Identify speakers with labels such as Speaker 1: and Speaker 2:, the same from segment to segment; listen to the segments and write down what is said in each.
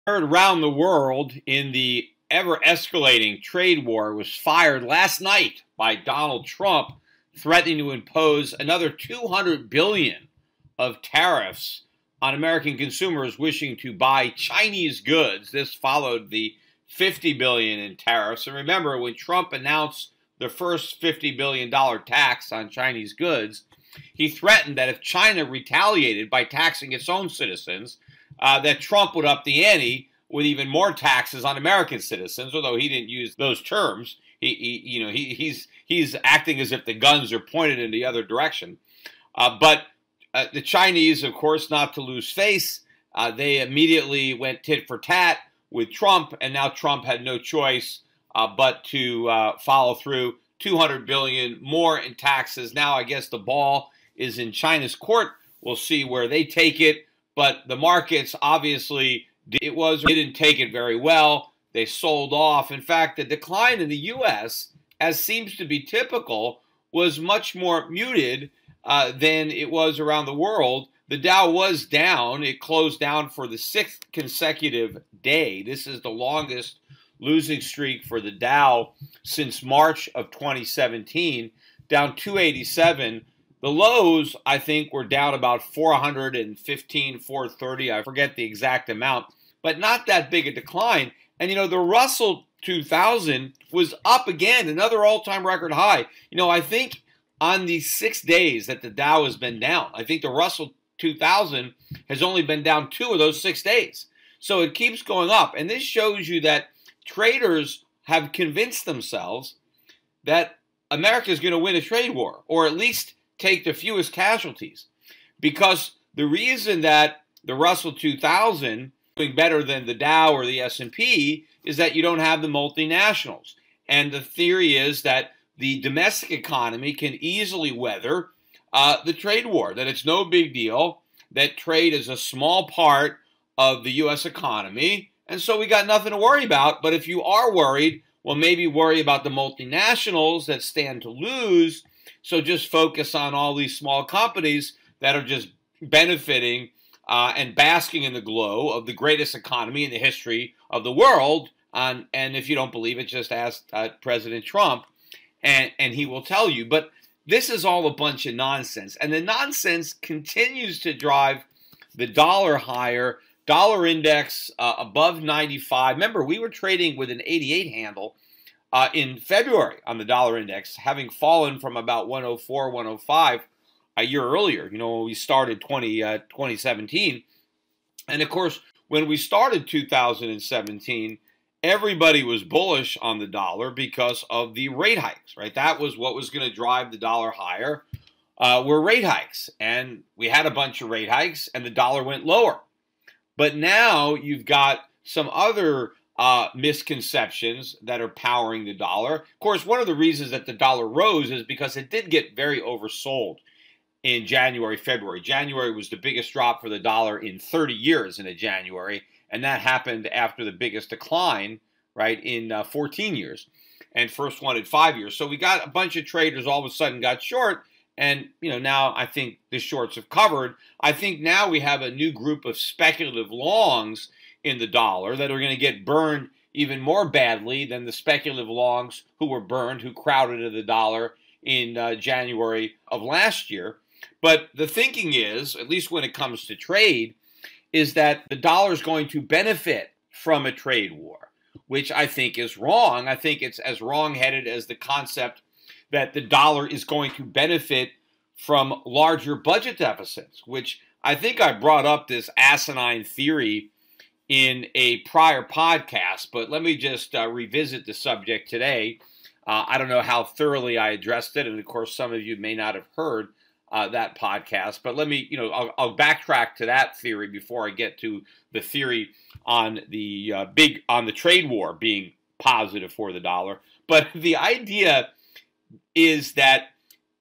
Speaker 1: Heard around the world in the ever-escalating trade war was fired last night by Donald Trump, threatening to impose another $200 billion of tariffs on American consumers wishing to buy Chinese goods. This followed the $50 billion in tariffs. And remember, when Trump announced the first $50 billion tax on Chinese goods, he threatened that if China retaliated by taxing its own citizens, that Trump would up the ante with even more taxes on American citizens. Although he didn't use those terms, he's acting as if the guns are pointed in the other direction. But the Chinese, of course, not to lose face, they immediately went tit for tat with Trump, and now Trump had no choice but to follow through. $200 billion more in taxes. Now I guess the ball is in China's court. We'll see where they take it. But the markets obviously didn't take it very well. They sold off. In fact, the decline in the U.S., as seems to be typical, was much more muted than it was around the world. The Dow was down. It closed down for the 6th consecutive day. This is the longest losing streak for the Dow since March of 2017, down 287. The lows, I think, were down about 415, 430. I forget the exact amount, but not that big a decline. And, the Russell 2000 was up again, another all-time record high. I think on the 6 days that the Dow has been down, I think the Russell 2000 has only been down 2 of those 6 days. So it keeps going up. And this shows you that traders have convinced themselves that America is going to win a trade war, or at least take the fewest casualties. Because the reason that the Russell 2000 is doing better than the Dow or the S&P is that you don't have the multinationals. And the theory is that the domestic economy can easily weather the trade war, that it's no big deal, that trade is a small part of the U.S. economy, and so we got nothing to worry about. But if you are worried, well, maybe worry about the multinationals that stand to lose. So just focus on all these small companies that are just benefiting and basking in the glow of the greatest economy in the history of the world. And if you don't believe it, just ask President Trump, and he will tell you. But this is all a bunch of nonsense. And the nonsense continues to drive the dollar higher. Dollar index above 95. Remember, we were trading with an 88 handle in February on the dollar index, having fallen from about 104, 105 a year earlier, when we started 2017. And of course, when we started 2017, everybody was bullish on the dollar because of the rate hikes, right? That was what was going to drive the dollar higher, were rate hikes. And we had a bunch of rate hikes, and the dollar went lower. But now you've got some other misconceptions that are powering the dollar. Of course, one of the reasons that the dollar rose is because it did get very oversold in January, February. January was the biggest drop for the dollar in 30 years in a January, and that happened after the biggest decline, right, in 14 years, and first one in 5 years. So we got a bunch of traders all of a sudden got short. And, now I think the shorts have covered. I think now we have a new group of speculative longs in the dollar that are going to get burned even more badly than the speculative longs who were burned, who crowded to the dollar in January of last year. But the thinking is, at least when it comes to trade, is that the dollar is going to benefit from a trade war, which I think is wrong. I think it's as wrong-headed as the concept that the dollar is going to benefit from larger budget deficits, which I think I brought up this asinine theory in a prior podcast, but let me just revisit the subject today. I don't know how thoroughly I addressed it, and of course some of you may not have heard that podcast, but let me, I'll backtrack to that theory before I get to the theory on the on the trade war being positive for the dollar. But the idea is that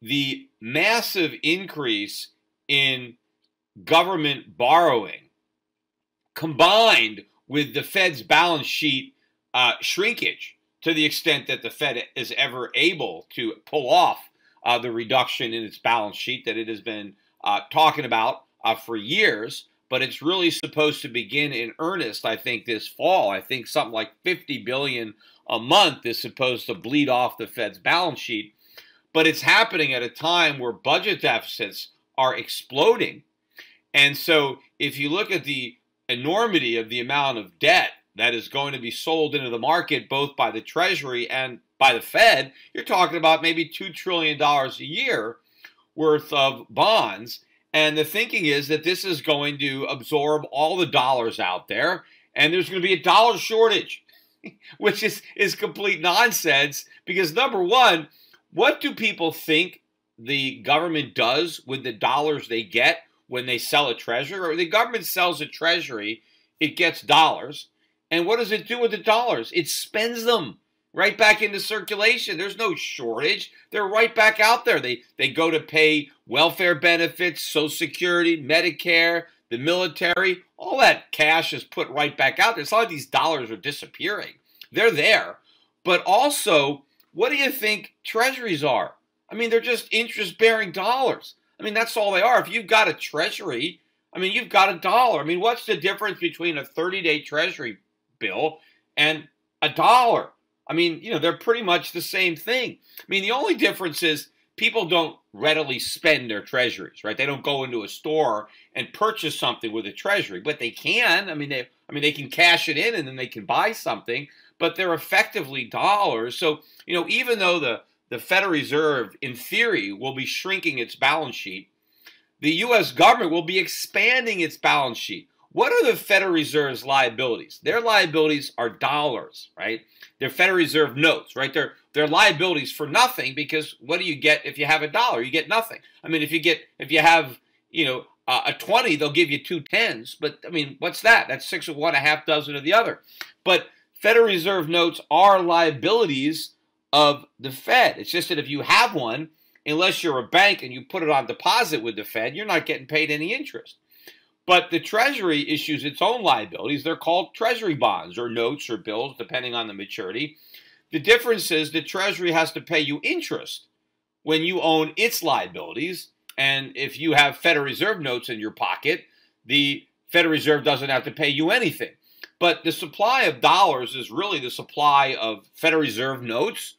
Speaker 1: the massive increase in government borrowing combined with the Fed's balance sheet shrinkage, to the extent that the Fed is ever able to pull off the reduction in its balance sheet that it has been talking about for years, but it's really supposed to begin in earnest, I think, this fall. I think something like $50 billion a month is supposed to bleed off the Fed's balance sheet. But it's happening at a time where budget deficits are exploding. And so if you look at the enormity of the amount of debt that is going to be sold into the market, both by the Treasury and by the Fed, you're talking about maybe $2 trillion a year worth of bonds. And the thinking is that this is going to absorb all the dollars out there, and there's going to be a dollar shortage, which is complete nonsense. Because number one, what do people think the government does with the dollars they get when they sell a treasury? Or the government sells a treasury, it gets dollars. And what does it do with the dollars? It spends them right back into circulation. There's no shortage. They're right back out there. They go to pay welfare benefits, Social Security, Medicare, the military. All that cash is put right back out there. It's not like these dollars are disappearing. They're there. But also, what do you think treasuries are? I mean, they're just interest-bearing dollars. I mean, that's all they are. If you've got a treasury, I mean, you've got a dollar. I mean, what's the difference between a 30-day treasury bill and a dollar? I mean, you know, they're pretty much the same thing. I mean, the only difference is people don't readily spend their treasuries, right? They don't go into a store and purchase something with a treasury, but they can. I mean, they can cash it in and then they can buy something, but they're effectively dollars. So, you know, even though the Federal Reserve, in theory, will be shrinking its balance sheet, the U.S. government will be expanding its balance sheet. What are the Federal Reserve's liabilities? Their liabilities are dollars, right? They're Federal Reserve notes, right? They're liabilities for nothing, because what do you get if you have a dollar? You get nothing. I mean, if you have, you know, a 20, they'll give you 2 tens. But I mean, what's that? That's 6 of one, a half dozen of the other. But Federal Reserve notes are liabilities of the Fed. It's just that if you have one, unless you're a bank and you put it on deposit with the Fed, you're not getting paid any interest. But the Treasury issues its own liabilities. They're called Treasury bonds or notes or bills, depending on the maturity. The difference is the Treasury has to pay you interest when you own its liabilities. And if you have Federal Reserve notes in your pocket, the Federal Reserve doesn't have to pay you anything. But the supply of dollars is really the supply of Federal Reserve notes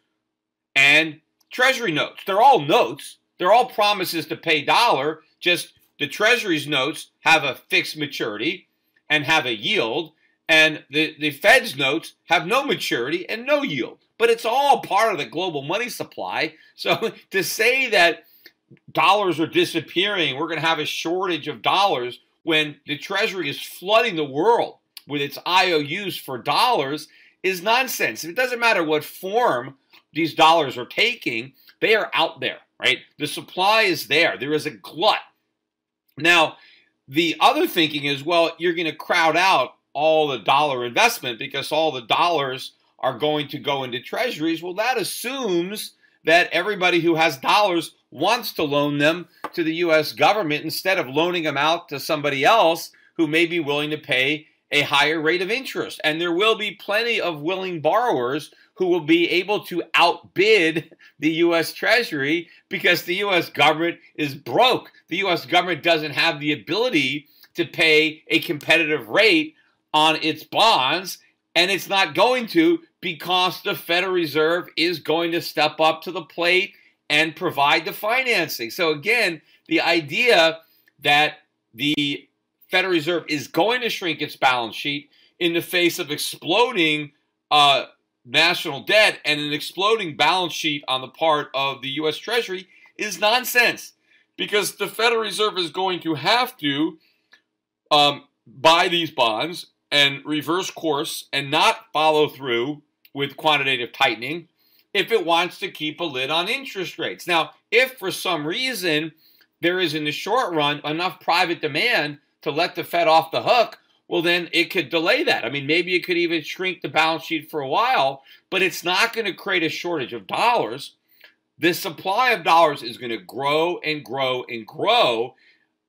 Speaker 1: and Treasury notes. They're all notes. They're all promises to pay dollar, just the Treasury's notes have a fixed maturity and have a yield, and the Fed's notes have no maturity and no yield. But it's all part of the global money supply. So to say that dollars are disappearing, we're going to have a shortage of dollars when the Treasury is flooding the world with its IOUs for dollars is nonsense. It doesn't matter what form these dollars are taking, they are out there, right? The supply is there. There is a glut. Now, the other thinking is, well, you're going to crowd out all the dollar investment because all the dollars are going to go into treasuries. Well, that assumes that everybody who has dollars wants to loan them to the U.S. government instead of loaning them out to somebody else who may be willing to pay a higher rate of interest. And there will be plenty of willing borrowers who will be able to outbid the U.S. Treasury because the U.S. government is broke. The U.S. government doesn't have the ability to pay a competitive rate on its bonds, and it's not going to because the Federal Reserve is going to step up to the plate and provide the financing. So again, the idea that the Federal Reserve is going to shrink its balance sheet in the face of exploding national debt and an exploding balance sheet on the part of the U.S. Treasury is nonsense, because the Federal Reserve is going to have to buy these bonds and reverse course and not follow through with quantitative tightening if it wants to keep a lid on interest rates. Now, if for some reason there is in the short run enough private demand to let the Fed off the hook, well, then it could delay that. I mean, maybe it could even shrink the balance sheet for a while, but it's not going to create a shortage of dollars. The supply of dollars is going to grow and grow and grow.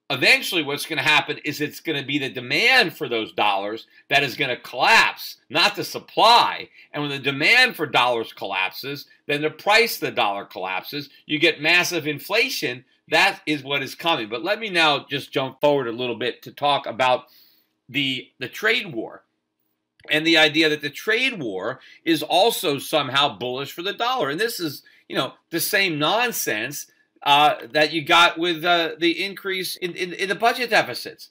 Speaker 1: Eventually, what's going to happen is it's going to be the demand for those dollars that is going to collapse, not the supply. And when the demand for dollars collapses, then the price of the dollar collapses. You get massive inflation That is what is coming. But let me now just jump forward a little bit to talk about the trade war and the idea that the trade war is also somehow bullish for the dollar. And this is, the same nonsense that you got with the increase in the budget deficits.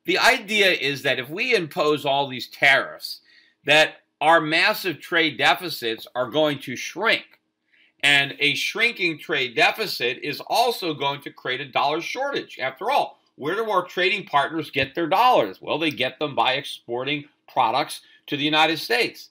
Speaker 1: The idea is that if we impose all these tariffs, that our massive trade deficits are going to shrink. And a shrinking trade deficit is also going to create a dollar shortage. After all, where do our trading partners get their dollars? Well, they get them by exporting products to the United States.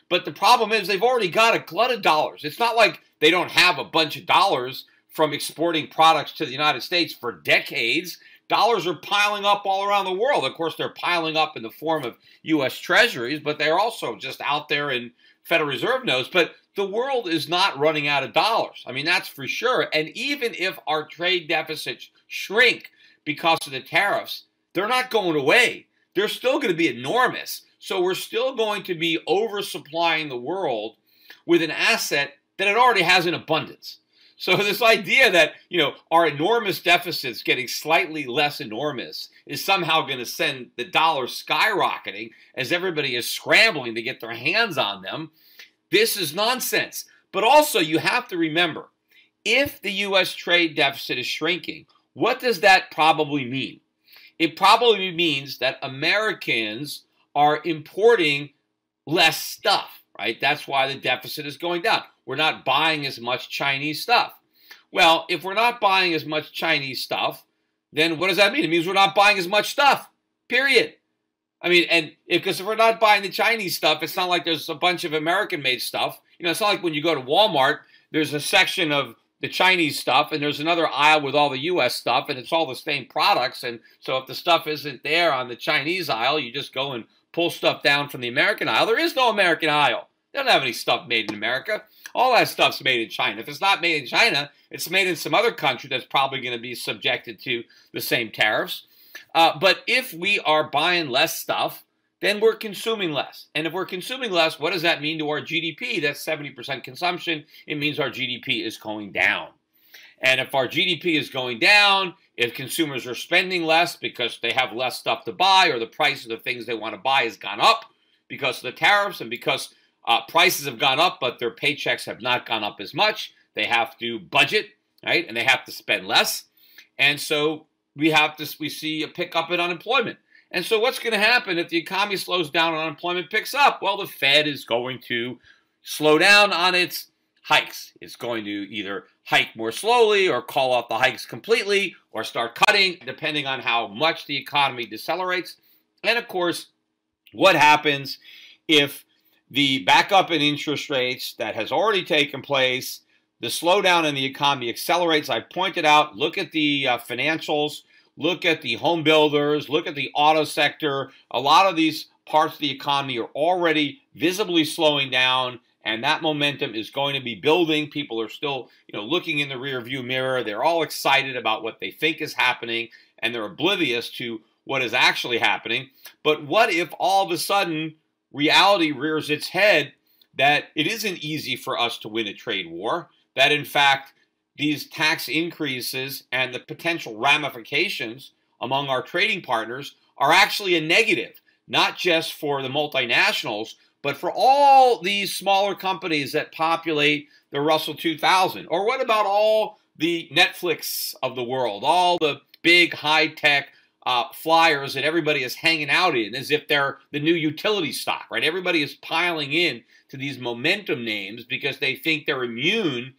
Speaker 1: But the problem is they've already got a glut of dollars. It's not like they don't have a bunch of dollars from exporting products to the United States for decades. Dollars are piling up all around the world. Of course, they're piling up in the form of U.S. treasuries, but they're also just out there in Federal Reserve notes. But the world is not running out of dollars. I mean, that's for sure. And even if our trade deficits shrink because of the tariffs, they're not going away. They're still going to be enormous. So we're still going to be oversupplying the world with an asset that it already has in abundance. So this idea that, our enormous deficits getting slightly less enormous is somehow going to send the dollar skyrocketing as everybody is scrambling to get their hands on them, this is nonsense. But also you have to remember, if the U.S. trade deficit is shrinking, what does that probably mean? It probably means that Americans are importing less stuff, right? That's why the deficit is going down. We're not buying as much Chinese stuff. Well, if we're not buying as much Chinese stuff, then what does that mean? It means we're not buying as much stuff, period. I mean, because if we're not buying the Chinese stuff, it's not like there's a bunch of American-made stuff. It's not like when you go to Walmart, there's a section of the Chinese stuff, and there's another aisle with all the U.S. stuff, and it's all the same products. And so if the stuff isn't there on the Chinese aisle, you just go and pull stuff down from the American aisle. There is no American aisle. They don't have any stuff made in America. All that stuff's made in China. If it's not made in China, it's made in some other country that's probably going to be subjected to the same tariffs. But if we are buying less stuff, then we're consuming less. And if we're consuming less, what does that mean to our GDP? That's 70% consumption. It means our GDP is going down. And if our GDP is going down, if consumers are spending less because they have less stuff to buy, or the price of the things they want to buy has gone up because of the tariffs, and because prices have gone up but their paychecks have not gone up as much, they have to budget, right? And they have to spend less. And so we see a pickup in unemployment. And so what's going to happen if the economy slows down and unemployment picks up? Well, the Fed is going to slow down on its hikes. It's going to either hike more slowly or call off the hikes completely or start cutting, depending on how much the economy decelerates. And of course, what happens if the backup in interest rates that has already taken place, the slowdown in the economy accelerates? I pointed out, look at the financials, look at the home builders, look at the auto sector. A lot of these parts of the economy are already visibly slowing down, and that momentum is going to be building. People are still, looking in the rearview mirror. They're all excited about what they think is happening, and they're oblivious to what is actually happening. But what if all of a sudden reality rears its head that it isn't easy for us to win a trade war, that in fact these tax increases and the potential ramifications among our trading partners are actually a negative, not just for the multinationals, but for all these smaller companies that populate the Russell 2000? Or what about all the Netflix of the world, all the big high-tech flyers that everybody is hanging out in as if they're the new utility stock, right? Everybody is piling in to these momentum names because they think they're immune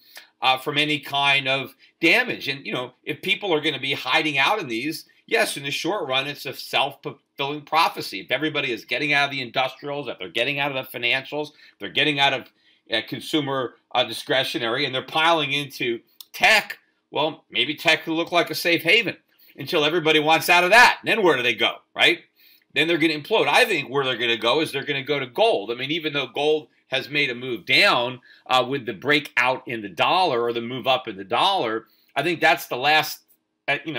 Speaker 1: from any kind of damage. And, if people are going to be hiding out in these, yes, in the short run, it's a self-fulfilling prophecy. If everybody is getting out of the industrials, if they're getting out of the financials, if they're getting out of consumer discretionary, and they're piling into tech, well, maybe tech could look like a safe haven until everybody wants out of that. And then where do they go, right? Then they're going to implode. I think where they're going to go is they're going to go to gold. I mean, even though gold has made a move down with the breakout in the dollar or the move up in the dollar, I think that's the last,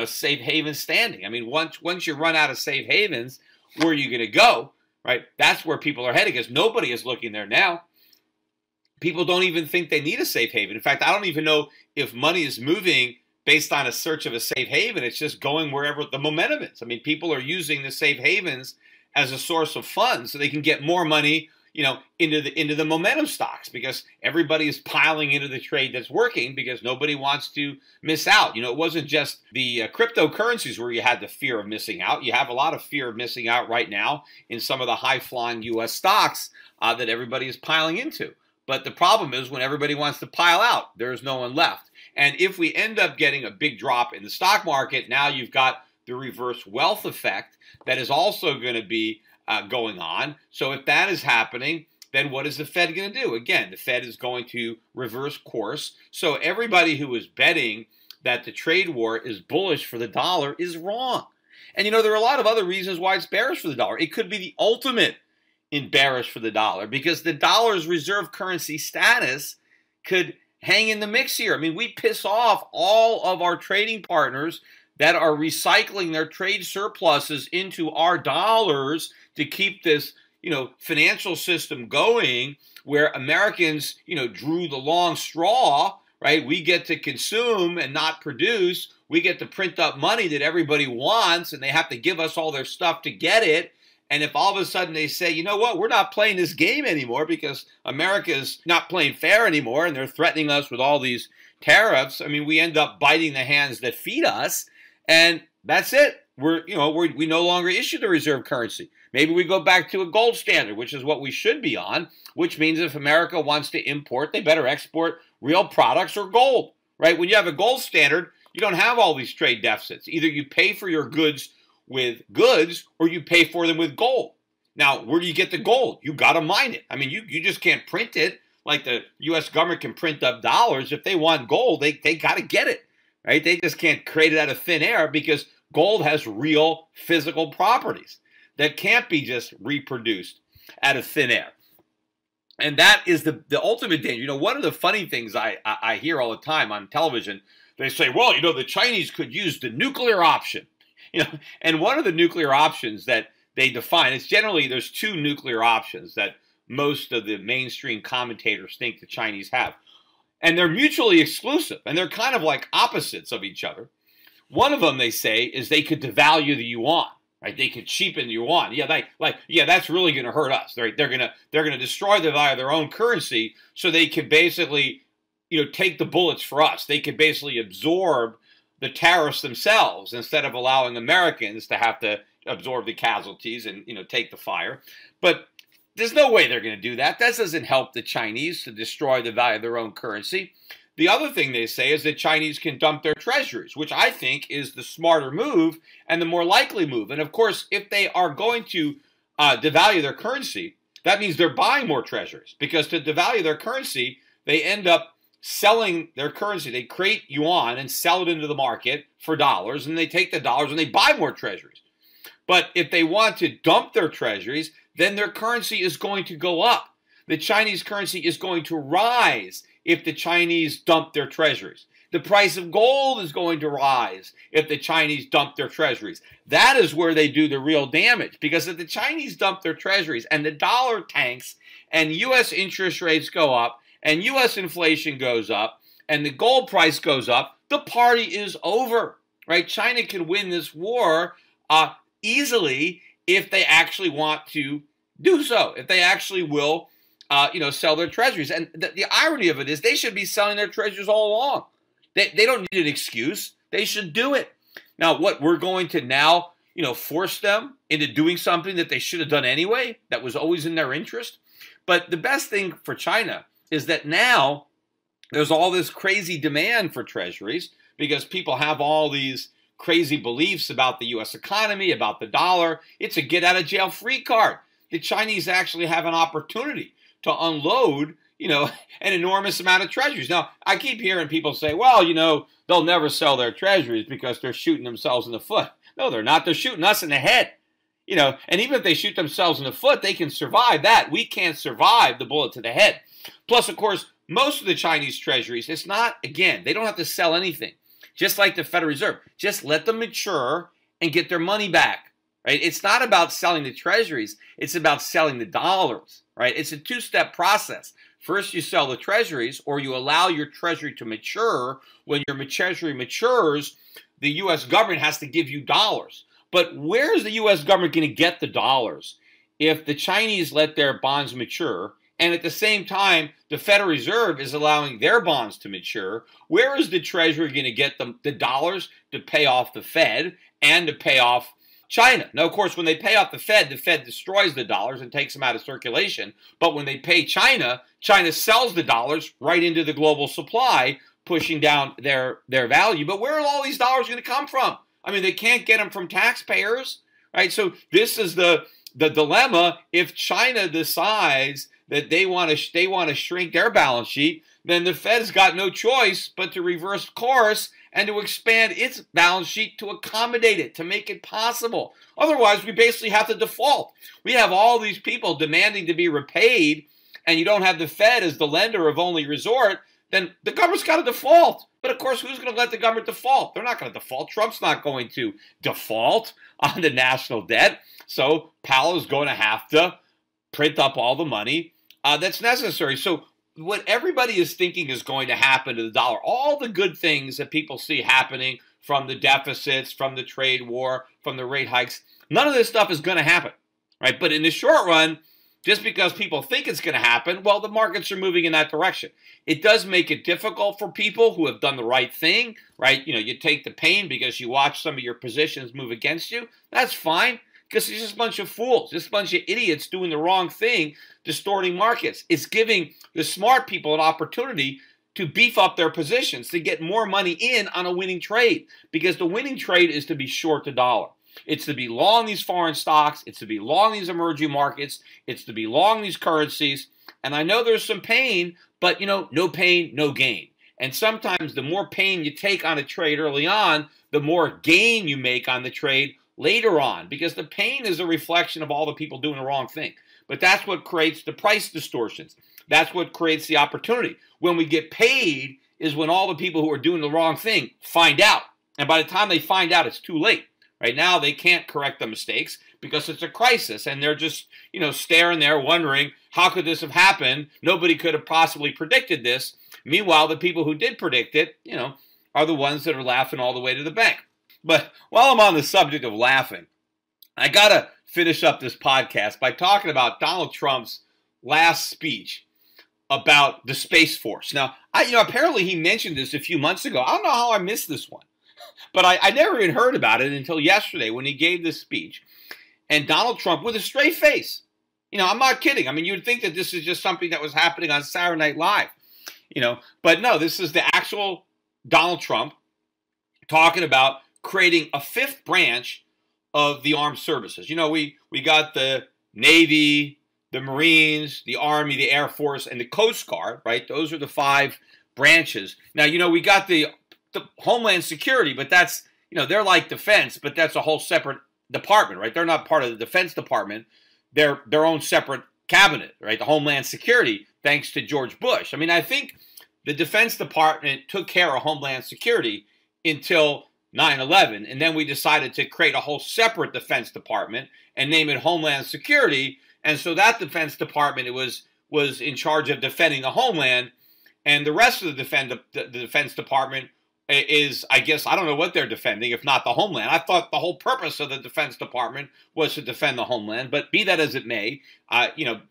Speaker 1: safe haven standing. I mean, once you run out of safe havens, where are you going to go, right? That's where people are heading, because nobody is looking there now. People don't even think they need a safe haven. In fact, I don't even know if money is moving based on a search of a safe haven. It's just going wherever the momentum is. I mean, people are using the safe havens as a source of funds so they can get more money, into the momentum stocks, because everybody is piling into the trade that's working because nobody wants to miss out. It wasn't just the cryptocurrencies where you had the fear of missing out. You have a lot of fear of missing out right now in some of the high-flying U.S. stocks that everybody is piling into. But the problem is when everybody wants to pile out, there's no one left. And if we end up getting a big drop in the stock market, now you've got the reverse wealth effect that is also going to be going on. So if that is happening, then what is the Fed going to do? Again, the Fed is going to reverse course. So everybody who is betting that the trade war is bullish for the dollar is wrong. And there are a lot of other reasons why it's bearish for the dollar. It could be the ultimate in bearish for the dollar because the dollar's reserve currency status could hang in the mix here. I mean, we piss off all of our trading partners that are recycling their trade surpluses into our dollars to keep this, financial system going where Americans, drew the long straw, right? We get to consume and not produce. We get to print up money that everybody wants and they have to give us all their stuff to get it. And if all of a sudden they say, you know what, we're not playing this game anymore because America's not playing fair anymore and they're threatening us with all these tariffs, I mean, we end up biting the hands that feed us. And that's it. We no longer issue the reserve currency. Maybe we go back to a gold standard, which is what we should be on, which means if America wants to import, they better export real products or gold, right? When you have a gold standard, you don't have all these trade deficits. Either you pay for your goods with goods or you pay for them with gold. Now, where do you get the gold? You got to mine it. I mean, you just can't print it like the U.S. government can print up dollars. If they want gold, they got to get it. Right? They just can't create it out of thin air because gold has real physical properties that can't be just reproduced out of thin air. And that is the ultimate danger. One of the funny things I hear all the time on television, they say, well, the Chinese could use the nuclear option. And one of the nuclear options that they define, it's generally there's two nuclear options that most of the mainstream commentators think the Chinese have. And they're mutually exclusive, and they're kind of like opposites of each other. One of them, they say, is they could devalue the yuan, right? They could cheapen the yuan. Yeah, that's really going to hurt us. Right? They're going to destroy the value of their own currency, so they could basically, take the bullets for us. They could basically absorb the tariffs themselves instead of allowing Americans to have to absorb the casualties and take the fire. But there's no way they're going to do that. That doesn't help the Chinese to destroy the value of their own currency. The other thing they say is that Chinese can dump their treasuries, which I think is the smarter move and the more likely move. And of course, if they are going to devalue their currency, that means they're buying more treasuries, because to devalue their currency, they end up selling their currency. They create yuan and sell it into the market for dollars, and they take the dollars and they buy more treasuries. But if they want to dump their treasuries, then their currency is going to go up. The Chinese currency is going to rise if the Chinese dump their treasuries. The price of gold is going to rise if the Chinese dump their treasuries. That is where they do the real damage, because if the Chinese dump their treasuries and the dollar tanks and U.S. interest rates go up and U.S. inflation goes up and the gold price goes up, the party is over, right? China can win this war easily if they actually want to do so, if they actually will, sell their treasuries. And the irony of it is they should be selling their treasuries all along. They don't need an excuse. They should do it. Now, what we're going to now, force them into doing something that they should have done anyway, that was always in their interest. But the best thing for China is that now there's all this crazy demand for treasuries because people have all these crazy beliefs about the U.S. economy, about the dollar. It's a get-out-of-jail-free card. The Chinese actually have an opportunity to unload, an enormous amount of treasuries. Now, I keep hearing people say, well, they'll never sell their treasuries because they're shooting themselves in the foot. No, they're not. They're shooting us in the head. And even if they shoot themselves in the foot, they can survive that. We can't survive the bullet to the head. Plus, of course, most of the Chinese treasuries, it's not, again, they don't have to sell anything. Just like the Federal Reserve. Just let them mature and get their money back. right? It's not about selling the treasuries. It's about selling the dollars, right? It's a two-step process. First, you sell the treasuries, or you allow your treasury to mature. When your treasury matures, the U.S. government has to give you dollars. But where is the U.S. government going to get the dollars if the Chinese let their bonds mature, and at the same time, the Federal Reserve is allowing their bonds to mature? Where is the Treasury going to get the dollars to pay off the Fed and to pay off China? Now, of course, when they pay off the Fed destroys the dollars and takes them out of circulation. But when they pay China, China sells the dollars right into the global supply, pushing down their value. But where are all these dollars going to come from? I mean, they can't get them from taxpayers, right? So this is the dilemma. If China decides that they want to shrink their balance sheet, then the Fed's got no choice but to reverse course and to expand its balance sheet to accommodate it, to make it possible. Otherwise, we basically have to default. We have all these people demanding to be repaid, and you don't have the Fed as the lender of only resort, then the government's got to default. But of course, who's going to let the government default? They're not going to default. Trump's not going to default on the national debt. So Powell is going to have to print up all the money that's necessary. So what everybody is thinking is going to happen to the dollar, all the good things that people see happening from the deficits, from the trade war, from the rate hikes, none of this stuff is going to happen, right? But in the short run, just because people think it's going to happen, well, the markets are moving in that direction. It does make it difficult for people who have done the right thing, right? You know, you take the pain because you watch some of your positions move against you. That's fine, because it's just a bunch of fools, just a bunch of idiots doing the wrong thing, distorting markets. It's giving the smart people an opportunity to beef up their positions, to get more money in on a winning trade, because the winning trade is to be short the dollar. It's to be long these foreign stocks. It's to be long these emerging markets. It's to be long these currencies. And I know there's some pain, but, you know, no pain, no gain. And sometimes the more pain you take on a trade early on, the more gain you make on the trade later on, because the pain is a reflection of all the people doing the wrong thing. But that's what creates the price distortions. That's what creates the opportunity. When we get paid is when all the people who are doing the wrong thing find out. And by the time they find out, it's too late. Right now, they can't correct the mistakes because it's a crisis, and they're just, you know, staring there wondering, how could this have happened? Nobody could have possibly predicted this. Meanwhile, the people who did predict it, you know, are the ones that are laughing all the way to the bank. But while I'm on the subject of laughing, I got to finish up this podcast by talking about Donald Trump's last speech about the Space Force. Now, apparently he mentioned this a few months ago. I don't know how I missed this one. But I never even heard about it until yesterday when he gave this speech. And Donald Trump, with a straight face, you know, I'm not kidding. I mean, you'd think that this is just something that was happening on Saturday Night Live, you know. But no, this is the actual Donald Trump talking about creating a fifth branch of the armed services. You know, we got the Navy, the Marines, the Army, the Air Force, and the Coast Guard, right? Those are the five branches. Now, you know, we got the Homeland Security, but that's, you know, they're like defense, but that's a whole separate department, right? They're not part of the Defense Department. They're their own separate cabinet, right? The Homeland Security, thanks to George Bush. I mean, I think the Defense Department took care of Homeland Security until 9/11, and then we decided to create a whole separate Defense Department and name it Homeland Security. And so that Defense Department was in charge of defending the homeland, and the rest of the Defense Department is, I guess, I don't know what they're defending, if not the homeland. I thought the whole purpose of the Defense Department was to defend the homeland, but be that as it may, you know,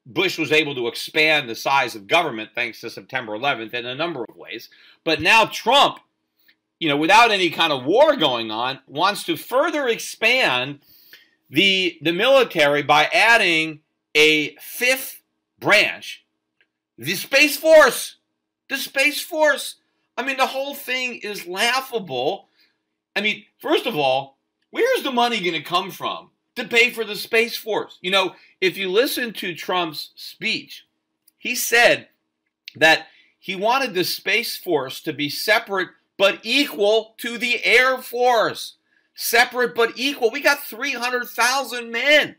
Speaker 1: Bush was able to expand the size of government thanks to September 11th in a number of ways. But now Trump, you know, without any kind of war going on, wants to further expand the military by adding a fifth branch, the Space Force. The Space Force. I mean, the whole thing is laughable. I mean, first of all, where's the money going to come from to pay for the Space Force? You know, if you listen to Trump's speech, he said that he wanted the Space Force to be separate but equal to the Air Force. Separate but equal. We got 300,000 men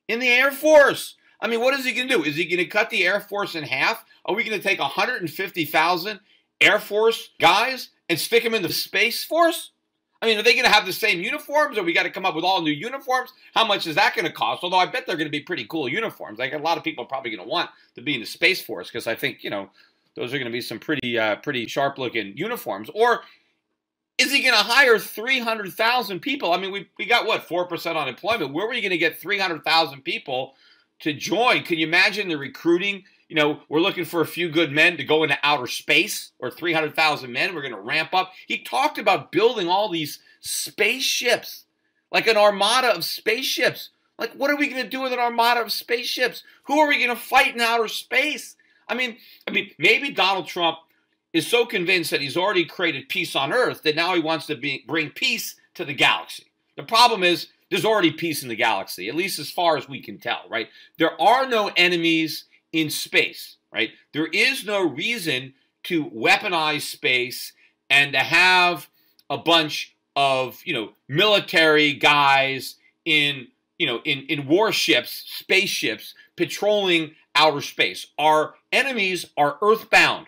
Speaker 1: in the Air Force. I mean, what is he going to do? Is he going to cut the Air Force in half? Are we going to take 150,000 Air Force guys and stick them in the Space Force? I mean, are they going to have the same uniforms, or we got to come up with all new uniforms? How much is that going to cost? Although I bet they're going to be pretty cool uniforms. Like, a lot of people are probably going to want to be in the Space Force, because I think, you know, those are going to be some pretty sharp-looking uniforms. Or is he going to hire 300,000 people? I mean, we got, what, 4% unemployment. Where were you going to get 300,000 people to join? Can you imagine the recruiting? You know, we're looking for a few good men to go into outer space, or 300,000 men. We're going to ramp up. He talked about building all these spaceships, like an armada of spaceships. Like, what are we going to do with an armada of spaceships? Who are we going to fight in outer space? I mean, maybe Donald Trump is so convinced that he's already created peace on Earth that now he wants to bring peace to the galaxy. The problem is there's already peace in the galaxy, at least as far as we can tell, right? There are no enemies in space, right? There is no reason to weaponize space and to have a bunch of, you know, military guys in, you know, in warships, spaceships, patrolling outer space. Our enemies are earthbound,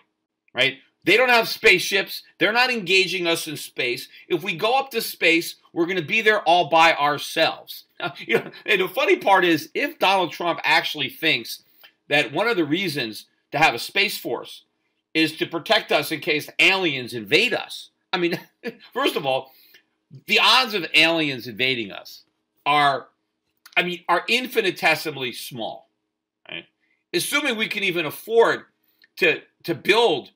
Speaker 1: right? They don't have spaceships. They're not engaging us in space. If we go up to space, we're going to be there all by ourselves. Now, you know, and the funny part is, if Donald Trump actually thinks that one of the reasons to have a Space Force is to protect us in case aliens invade us. I mean, first of all, the odds of aliens invading us are infinitesimally small, right? Assuming we can even afford to build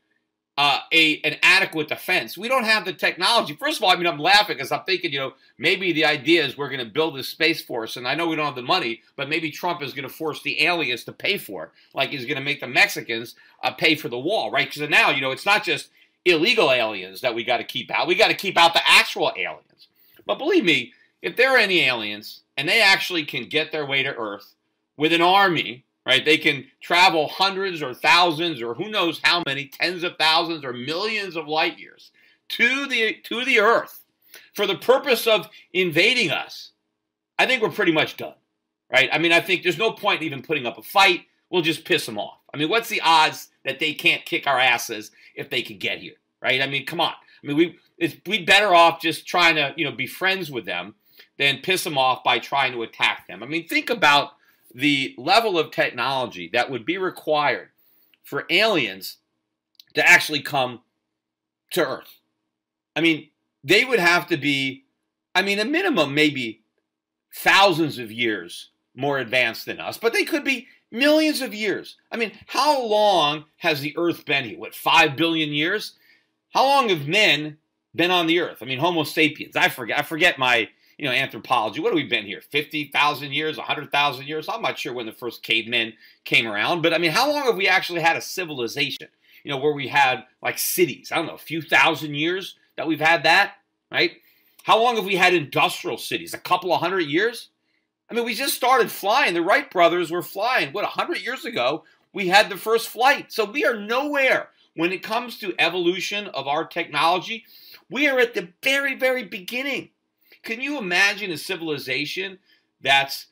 Speaker 1: an adequate defense. We don't have the technology. First of all, I mean, I'm laughing because I'm thinking, you know, maybe the idea is we're going to build this Space Force, and I know we don't have the money, but maybe Trump is going to force the aliens to pay for it, like he's going to make the Mexicans pay for the wall, right? Because now, you know, it's not just illegal aliens that we got to keep out. We got to keep out the actual aliens. But believe me, if there are any aliens, and they actually can get their way to Earth with an army, right? They can travel hundreds or thousands or who knows how many, tens of thousands or millions of light years to the Earth for the purpose of invading us. I think we're pretty much done, right? I mean, I think there's no point in even putting up a fight. We'll just piss them off. I mean, what's the odds that they can't kick our asses if they could get here, right? I mean, come on. I mean, we'd better off just trying to, you know, be friends with them than piss them off by trying to attack them. I mean, think about the level of technology that would be required for aliens to actually come to Earth. I mean, they would have to be, I mean, a minimum maybe thousands of years more advanced than us, but they could be millions of years. I mean, how long has the Earth been here? What, 5 billion years? How long have men been on the Earth? I mean, Homo sapiens. I forget my, you know, anthropology. What have we been here? 50,000 years, 100,000 years? I'm not sure when the first cavemen came around, but I mean, how long have we actually had a civilization? You know, where we had like cities? I don't know, a few thousand years that we've had that, right? How long have we had industrial cities? A couple of 100 years? I mean, we just started flying. The Wright brothers were flying. What, 100 years ago, we had the first flight. So we are nowhere when it comes to evolution of our technology. We are at the very, very beginning. Can you imagine a civilization that's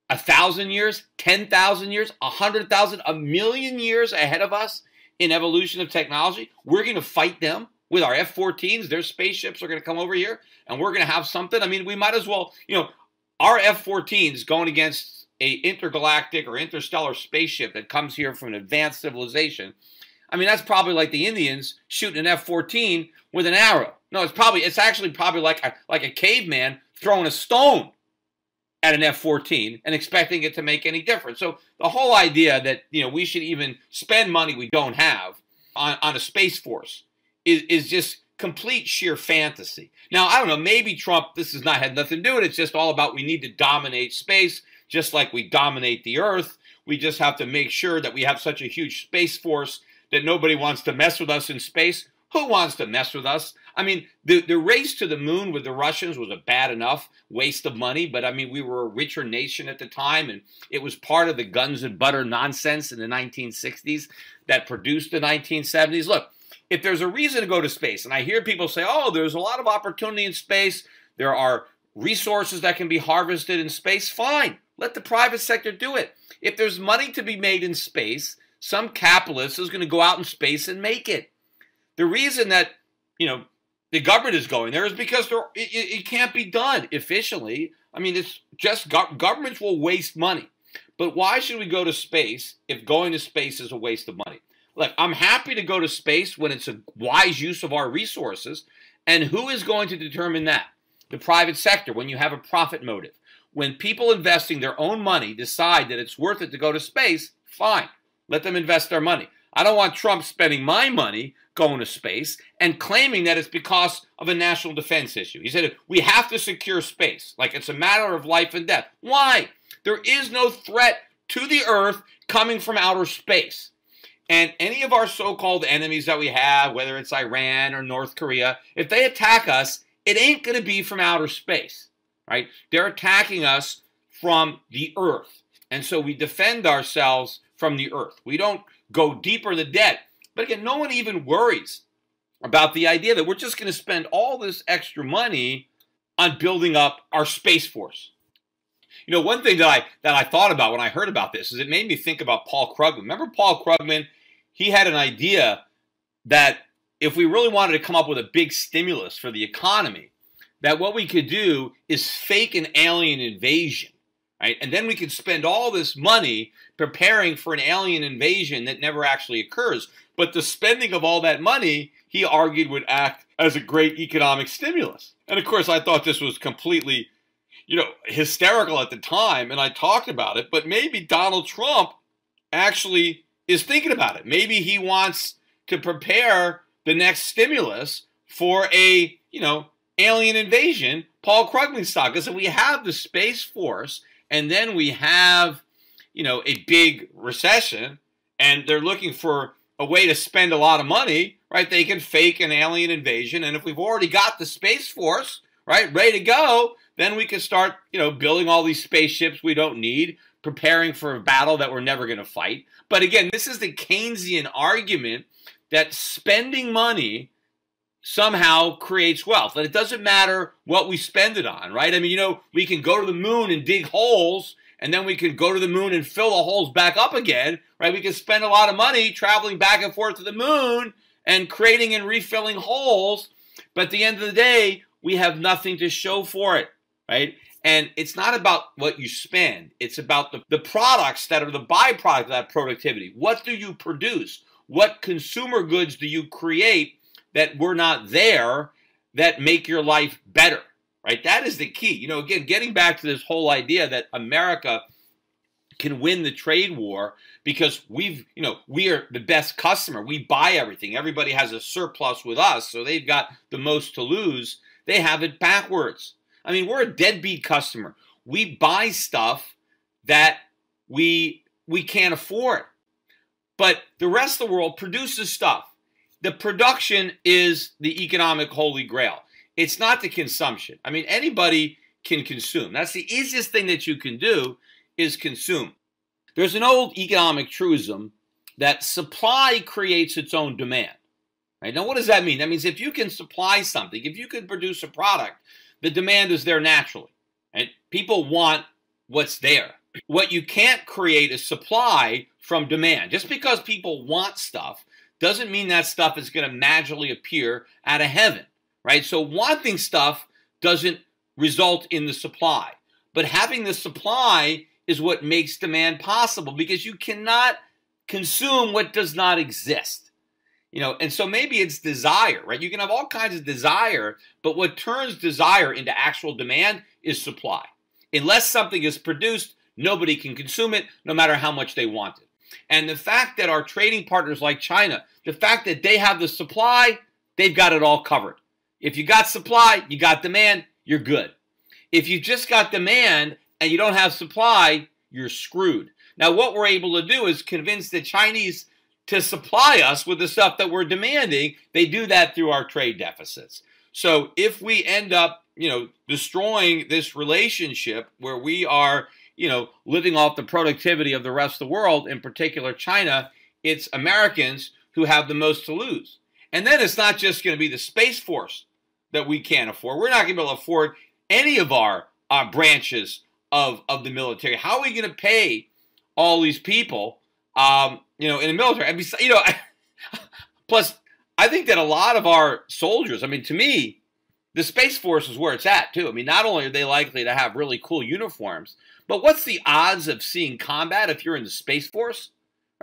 Speaker 1: 1,000 years, 10,000 years, 100,000, 1,000,000 years ahead of us in evolution of technology? We're going to fight them with our F-14s. Their spaceships are going to come over here, and we're going to have something. I mean, we might as well, you know, our F-14s going against a intergalactic or interstellar spaceship that comes here from an advanced civilization. I mean, that's probably like the Indians shooting an F-14 with an arrow. No, it's actually probably like a caveman throwing a stone at an F-14 and expecting it to make any difference. So the whole idea that, you know, we should even spend money we don't have on a Space Force is just complete sheer fantasy. Now, I don't know, maybe Trump, this has not had nothing to do with it. It's just all about we need to dominate space just like we dominate the Earth. We just have to make sure that we have such a huge Space Force that nobody wants to mess with us in space. Who wants to mess with us? I mean, the race to the moon with the Russians was a bad enough waste of money, but I mean, we were a richer nation at the time, and it was part of the guns and butter nonsense in the 1960s that produced the 1970s. Look, if there's a reason to go to space, and I hear people say, oh, there's a lot of opportunity in space, there are resources that can be harvested in space, fine. Let the private sector do it. If there's money to be made in space, some capitalist is going to go out in space and make it. The reason that, you know, the government is going there is because it can't be done efficiently. I mean, it's just governments will waste money. But why should we go to space if going to space is a waste of money? Look, I'm happy to go to space when it's a wise use of our resources. And who is going to determine that? The private sector, when you have a profit motive. When people investing their own money decide that it's worth it to go to space, fine. Let them invest their money. I don't want Trump spending my money going to space and claiming that it's because of a national defense issue. He said, we have to secure space, like it's a matter of life and death. Why? There is no threat to the Earth coming from outer space. And any of our so-called enemies that we have, whether it's Iran or North Korea, if they attack us, it ain't going to be from outer space, right? They're attacking us from the Earth. And so we defend ourselves from the Earth. We don't go deeper than dead. But again, no one even worries about the idea that we're just going to spend all this extra money on building up our Space Force. You know, one thing that I thought about when I heard about this is it made me think about Paul Krugman. Remember Paul Krugman? He had an idea that if we really wanted to come up with a big stimulus for the economy, that what we could do is fake an alien invasion, right? And then we could spend all this money preparing for an alien invasion that never actually occurs. But the spending of all that money, he argued, would act as a great economic stimulus. And of course, I thought this was completely, you know, hysterical at the time, and I talked about it. But maybe Donald Trump actually is thinking about it. Maybe he wants to prepare the next stimulus for a, you know, alien invasion, Paul Krugman style. Because if we have the Space Force and then we have, you know, a big recession and they're looking for a way to spend a lot of money, right, they can fake an alien invasion. And if we've already got the Space Force, right, ready to go, then we can start, you know, building all these spaceships we don't need, preparing for a battle that we're never going to fight. But again, this is the Keynesian argument that spending money somehow creates wealth. And it doesn't matter what we spend it on, right? I mean, you know, we can go to the moon and dig holes, and then we can go to the moon and fill the holes back up again, right? We can spend a lot of money traveling back and forth to the moon and creating and refilling holes. But at the end of the day, we have nothing to show for it, right? And it's not about what you spend. It's about the products that are the byproduct of that productivity. What do you produce? What consumer goods do you create that were not there that make your life better, right? That is the key. You know, again, getting back to this whole idea that America can win the trade war because we are the best customer. We buy everything. Everybody has a surplus with us, so they've got the most to lose. They have it backwards. I mean, we're a deadbeat customer. We buy stuff that we can't afford. But the rest of the world produces stuff. The production is the economic holy grail. It's not the consumption. I mean, anybody can consume. That's the easiest thing that you can do is consume. There's an old economic truism that supply creates its own demand. Right? Now, what does that mean? That means if you can supply something, if you can produce a product, the demand is there naturally. Right? People want what's there. What you can't create is supply from demand. Just because people want stuff doesn't mean that stuff is going to magically appear out of heaven, right? So wanting stuff doesn't result in the supply. But having the supply is what makes demand possible because you cannot consume what does not exist. You know, and so maybe it's desire, right? You can have all kinds of desire, but what turns desire into actual demand is supply. Unless something is produced, nobody can consume it, no matter how much they want it. And the fact that our trading partners like China, the fact that they have the supply, they've got it all covered. If you got supply, you got demand, you're good. If you just got demand and you don't have supply, you're screwed. Now, what we're able to do is convince the Chinese to supply us with the stuff that we're demanding. They do that through our trade deficits. So if we end up, you know, destroying this relationship where we are, you know, living off the productivity of the rest of the world, in particular China, it's Americans who have the most to lose. And then it's not just going to be the Space Force that we can't afford. We're not going to be able to afford any of our branches of the military. How are we going to pay all these people, you know, in the military? And you know, plus, I think that a lot of our soldiers, I mean, to me, the Space Force is where it's at, too. I mean, not only are they likely to have really cool uniforms, but what's the odds of seeing combat if you're in the Space Force?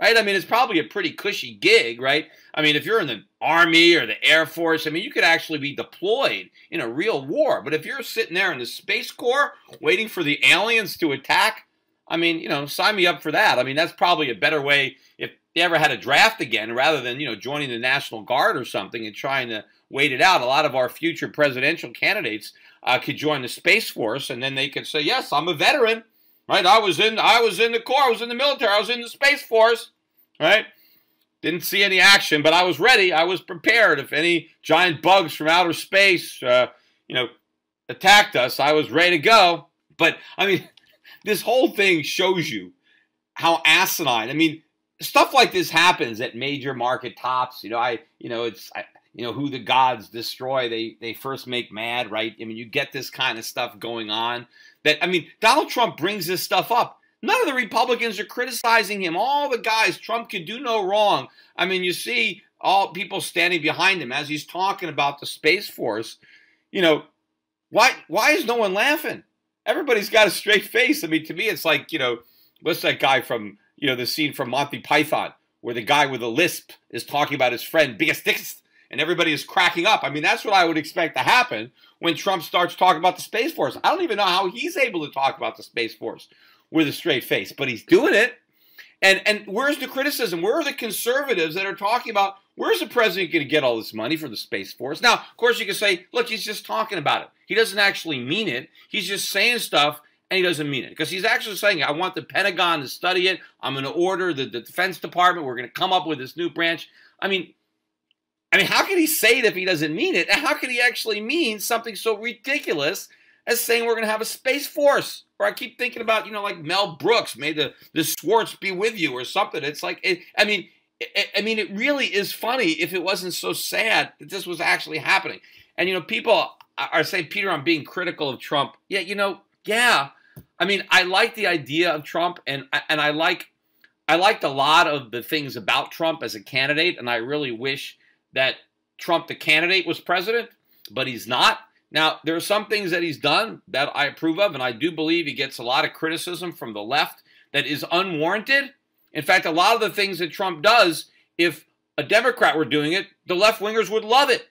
Speaker 1: Right? I mean, it's probably a pretty cushy gig, right? I mean, if you're in the Army or the Air Force, I mean, you could actually be deployed in a real war. But if you're sitting there in the Space Corps waiting for the aliens to attack, I mean, you know, sign me up for that. I mean, that's probably a better way if they ever had a draft again, rather than, you know, joining the National Guard or something and trying to wait it out. A lot of our future presidential candidates could join the Space Force, and then they could say, yes, I'm a veteran. Right, I was in the Corps, I was in the military, I was in the Space Force, right? Didn't see any action, but I was ready, I was prepared. If any giant bugs from outer space, you know, attacked us, I was ready to go. But I mean, this whole thing shows you how asinine. I mean, stuff like this happens at major market tops. You know, who the gods destroy, they first make mad, right? I mean, you get this kind of stuff going on. I mean, Donald Trump brings this stuff up. None of the Republicans are criticizing him. All the guys, Trump could do no wrong. I mean, you see all people standing behind him as he's talking about the Space Force. You know, why is no one laughing? Everybody's got a straight face. I mean, to me, it's like, you know, what's that guy from, you know, the scene from Monty Python where the guy with a lisp is talking about his friend, biggest dicks, and everybody is cracking up. I mean, that's what I would expect to happen when Trump starts talking about the Space Force. I don't even know how he's able to talk about the Space Force with a straight face, but he's doing it. And where's the criticism? Where are the conservatives that are talking about, where's the president going to get all this money for the Space Force? Now, of course, you can say, look, he's just talking about it. He doesn't actually mean it. He's just saying stuff, and he doesn't mean it. Because he's actually saying, I want the Pentagon to study it. I'm going to order the Defense Department. We're going to come up with this new branch. I mean, how can he say it if he doesn't mean it? And how can he actually mean something so ridiculous as saying we're going to have a Space Force? Or I keep thinking about, you know, like Mel Brooks, may the Swartz be with you or something. It's like, I mean, it really is funny if it wasn't so sad that this was actually happening. And, you know, people are saying, Peter, I'm being critical of Trump. Yeah, you know, yeah. I mean, I like the idea of Trump, and I liked a lot of the things about Trump as a candidate, and I really wish that Trump, the candidate, was president, but he's not. Now, there are some things that he's done that I approve of, and I do believe he gets a lot of criticism from the left that is unwarranted. In fact, a lot of the things that Trump does, if a Democrat were doing it, the left-wingers would love it,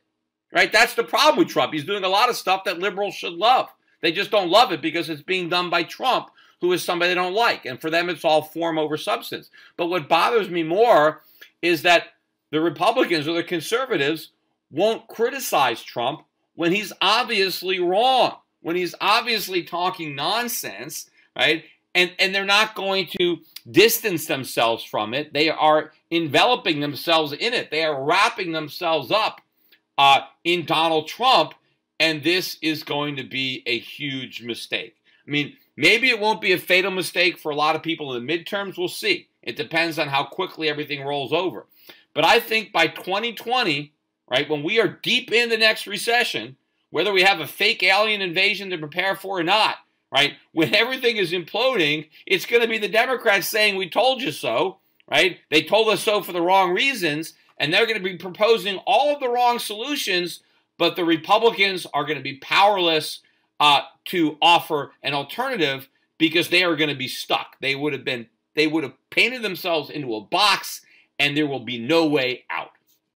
Speaker 1: right? That's the problem with Trump. He's doing a lot of stuff that liberals should love. They just don't love it because it's being done by Trump, who is somebody they don't like. And for them, it's all form over substance. But what bothers me more is that the Republicans or the conservatives won't criticize Trump when he's obviously wrong, when he's obviously talking nonsense, right? And they're not going to distance themselves from it. They are enveloping themselves in it. They are wrapping themselves up in Donald Trump, and this is going to be a huge mistake. I mean, maybe it won't be a fatal mistake for a lot of people in the midterms. We'll see. It depends on how quickly everything rolls over. But I think by 2020, right, when we are deep in the next recession, whether we have a fake alien invasion to prepare for or not, right, when everything is imploding, it's going to be the Democrats saying, we told you so, right? They told us so for the wrong reasons, and they're going to be proposing all of the wrong solutions, but the Republicans are going to be powerless to offer an alternative because they are going to be stuck. They would have painted themselves into a box, and there will be no way out.